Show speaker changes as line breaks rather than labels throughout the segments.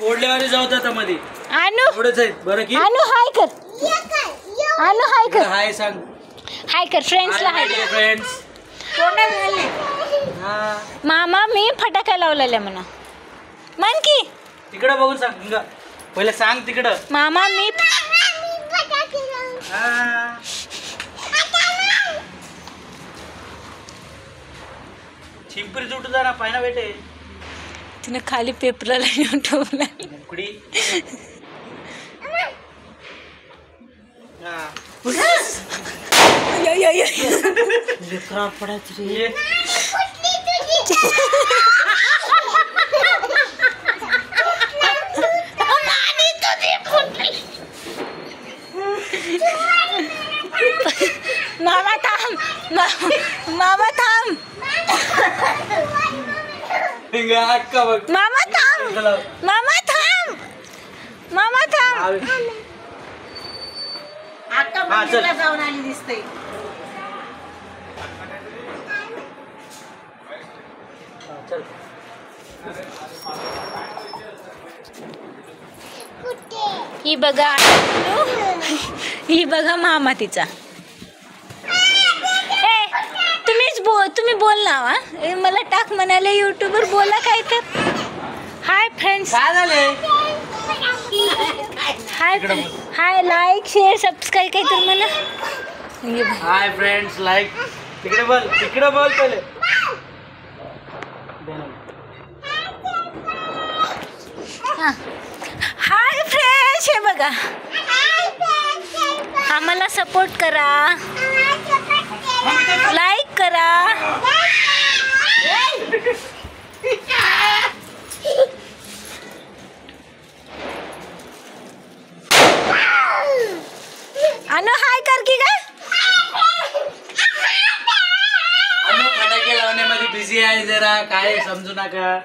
ओढल्यावारी जाऊ आता मध्ये एवढंच आहे बरं की
हाय कर हाय कर
हाय सांग
हाय कर फ्रेंड्सला हाय
फ्रेंड्स
मामा मी फटाका लावलेला म्हणा म्हण की
तिकडं बघून सांग पहिले सांग तिकडं
मामा मी
चिंपरी जुटू जा ना पायना बेटे
तिने खाली पेपरला येऊन ठेवला
मुकडी खराब पडायची रे
मामा थांब मामा थांब मामा थांब मामा थांब मामा थांब
आता मंदिरला जाऊन आली दिसते
ही बघा ही बघा मामा तिचा तुम्ही बोल ना मला टाक म्हणाले युट्यूबवर बोला काय तर हाय फ्रेंड्स
काय झाले
हाय लाईक शेअर सबस्क्राईब काय तर म्हणा
हाय फ्रेंड्स लाईक तिकडे बोल पहिले
हाय फ्रेंड्स हे बघा आम्हाला सपोर्ट करा लाईक करा अनु हाय कर की काय
अनु फटाके लावण्यामध्ये बिझी आहे जरा काय समजू नका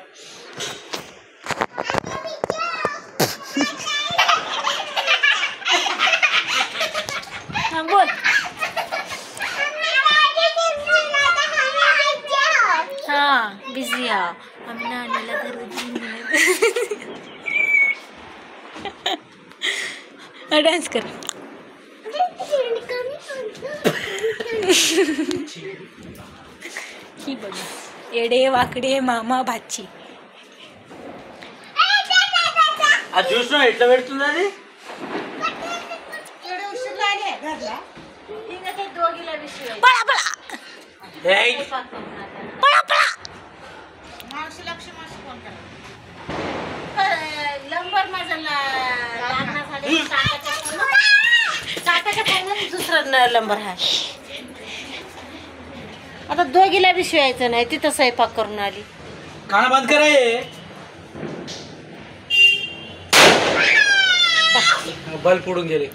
बोल हाँ बिझी हा आम्ही नानीला घर डान्स कर ही बघ येडे वाकडे मामा भाची
आज ज्यूस ना इथलं वेळ तुला रे
पळा पळा पळा पळा
लंबर माझा दुसरा लंबर हा आता दोघीला बी शिवायचं नाही तिथं स्वयंपाक करून आली
खाना बंद कराय बल्ब उडून गेले